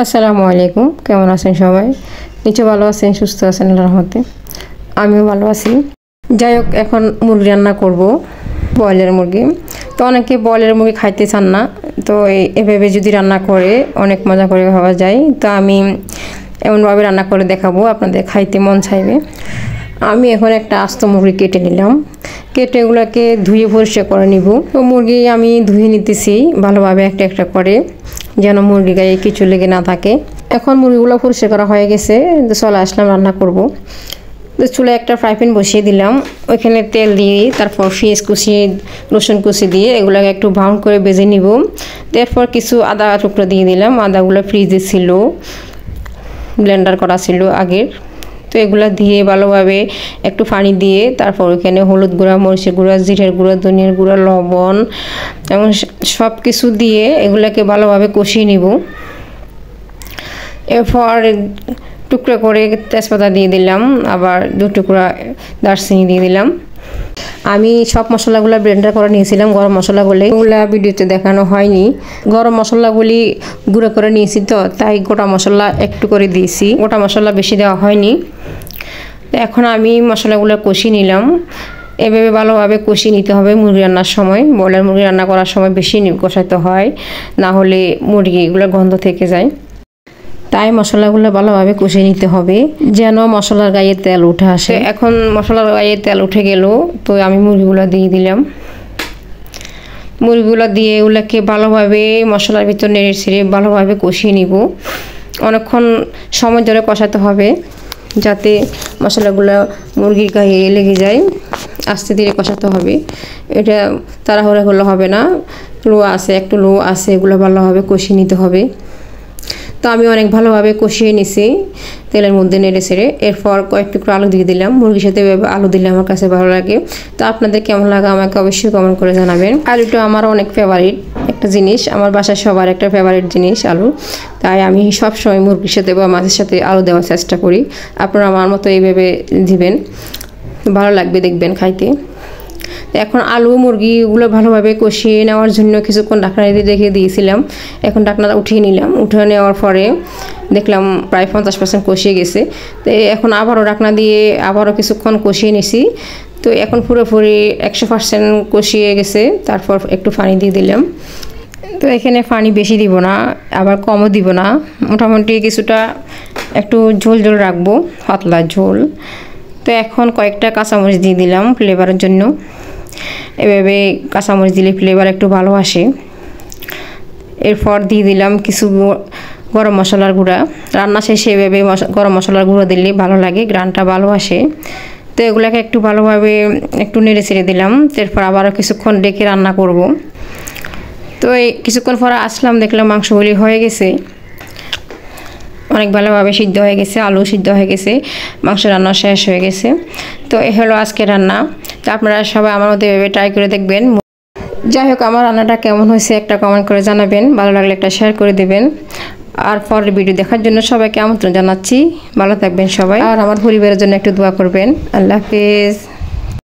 আসসালামু আলাইকুম, কেমন আছেন সবাই? নিশ্চয় ভালো আছেন, সুস্থ আছেন আল্লাহর রহমতে। আমিও ভালো আছি। যাই হোক, এখন মুরগি রান্না করব, ব্রয়লার মুরগি। তো অনেকে ব্রয়লার মুরগি খাইতে চান না, তো এভাবে যদি রান্না করে অনেক মজা করে খাওয়া যায়। তো আমি এমনভাবে রান্না করে দেখাবো, আপনাদের খাইতে মন চাইবে। আমি এখন একটা আস্ত মুরগি কেটে নিলাম, কেটে এগুলোকে ধুয়ে পরিষ্কার করে নিব। তো মুরগি আমি ধুয়ে নিতেছি ভালোভাবে একটা একটা করে, যেন মুরগি গায়ে কিছু লেগে না থাকে। এখন মুরগিগুলো পরিষ্কার করা হয়ে গেছে, চলে আসলাম রান্না করব। তো চুলে একটা ফ্রাই প্যান বসিয়ে দিলাম, ওইখানে তেল দিয়ে তারপর পেঁয়াজ কুচি, রসুন কুচি দিয়ে এগুলোকে একটু ব্রাউন করে ভেজে নিব। তারপর কিছু আদা টুকরো দিয়ে দিলাম, আদাগুলো ফ্রিজে ছিল, ব্লেন্ডার করা ছিল আগের। তো এগুলো দিয়ে ভালোভাবে একটু পানি দিয়ে তারপর ওইখানে হলুদ গুঁড়া, মরিচের গুঁড়া, জিরের গুঁড়া, ধনিয়ার গুঁড়া, লবণ এবং সব কিছু দিয়ে এগুলোকে ভালোভাবে কষিয়ে নিব। এরপর টুকরো করে তেজপাতা দিয়ে দিলাম, আবার 2 টুকরা দারচিনি দিয়ে দিলাম। আমি সব মশলাগুলো ব্লেন্ডার করে নিয়েছিলাম, গরম মশলাগুলো, ওগুলো ভিডিওতে দেখানো হয়নি। গরম মশলাগুলি গুঁড়ো করে নিয়েছি, তো তাই গোটা মশলা একটু করে দিয়েছি, গোটা মশলা বেশি দেওয়া হয়নি। এখন আমি মশলাগুলো কষিয়ে নিলাম। এভাবে ভালোভাবে কষিয়ে নিতে হবে মুরগি রান্নার সময়। ব্রয়লার মুরগি রান্না করার সময় বেশি কষাতে হয়, না হলে মুরগিগুলো গন্ধ থেকে যায়। তাই মশলাগুলো ভালোভাবে কষিয়ে নিতে হবে, যেন মশলার গায়ে তেল উঠে আসে। এখন মশলার গায়ে তেল উঠে গেল, তো আমি মুরগিগুলো দিয়ে দিলাম। মুরগিগুলো দিয়ে এগুলোকে ভালোভাবে মশলার ভিতর নেড়ে ছেড়ে ভালোভাবে কষিয়ে নিব। অনেকক্ষণ সময় ধরে কষাতে হবে, যাতে মশলাগুলো মুরগির গায়ে লেগে যায়। আস্তে ধীরে কষাতে হবে, এটা তাড়াহুড়া করলে হবে না। একটু লো আছে, এগুলো ভালোভাবে কষিয়ে নিতে হবে। তো আমি অনেক ভালোভাবে কষিয়ে নিছি তেলের মধ্যে নেড়ে ছেড়ে। এরপর কয়েক টুকরো আলু দিয়ে দিলাম। মুরগির সাথে আলু দিলে আমার কাছে ভালো লাগে। তো আপনাদের কেমন লাগে আমাকে অবশ্যই কমেন্ট করে জানাবেন। আলুটা আমার অনেক ফেভারিট একটা জিনিস, আমার বাসায় সবার একটা ফেভারিট জিনিস আলু। তাই আমি সবসময় মুরগির সাথে বা মাছের সাথে আলু দেওয়ার চেষ্টা করি। আপনারা আমার মতো এইভাবে দিবেন, ভালো লাগবে দেখবেন খাইতে। এখন আলু মুরগিগুলো ভালোভাবে কষিয়ে নেওয়ার জন্য কিছুক্ষণ ঢাকনা দিয়ে রেখে দিয়েছিলাম। এখন ঢাকনাটা উঠিয়ে নিলাম, উঠিয়ে নেওয়ার পরে দেখলাম প্রায় 50% কষিয়ে গেছে। তো এখন আবারও ঢাকনা দিয়ে আবারও কিছুক্ষণ কষিয়ে নিছি। তো এখন পুরোপুরি 100% কষিয়ে গেছে। তারপর একটু পানি দিয়ে দিলাম। তো এখানে পানি বেশি দিব না, আবার কমও দিব না, মোটামুটি কিছুটা একটু ঝোল ঝোল রাখবো, পাতলা ঝোল। তো এখন কয়েকটা কাঁচামরিচ দিয়ে দিলাম ফ্লেভারের জন্য। এভাবে কাঁচামরিচ দিলে ফ্লেভার একটু ভালো আসে। এরপর দিয়ে দিলাম কিছু গরম মশলার গুঁড়া। রান্না শেষে এভাবে গরম মশলার গুঁড়ো দিলে ভালো লাগে, গ্রানটা ভালো আসে। তো এগুলোকে একটু ভালোভাবে একটু নেড়ে ছেড়ে দিলাম। এরপর আবারও কিছুক্ষণ ডেকে রান্না করব। তো এই কিছুক্ষণ পরে আসলাম, দেখলাম মাংসগুলি হয়ে গেছে, অনেক ভালোভাবে সিদ্ধ হয়ে গেছে, আলু সিদ্ধ হয়ে গেছে, মাংস রান্না শেষ হয়ে গেছে। তো এ হলো আজকে রান্না। তো আপনারা সবাই আমার মতো এভাবে ট্রাই করে দেখবেন। যাই হোক, আমার রান্নাটা কেমন হয়েছে একটা কমেন্ট করে জানাবেন, ভালো লাগলে একটা শেয়ার করে দেবেন। আর পরের ভিডিও দেখার জন্য সবাইকে আমন্ত্রণ জানাচ্ছি। ভালো থাকবেন সবাই, আর আমার পরিবারের জন্য একটু দোয়া করবেন। আল্লাহ হাফেজ।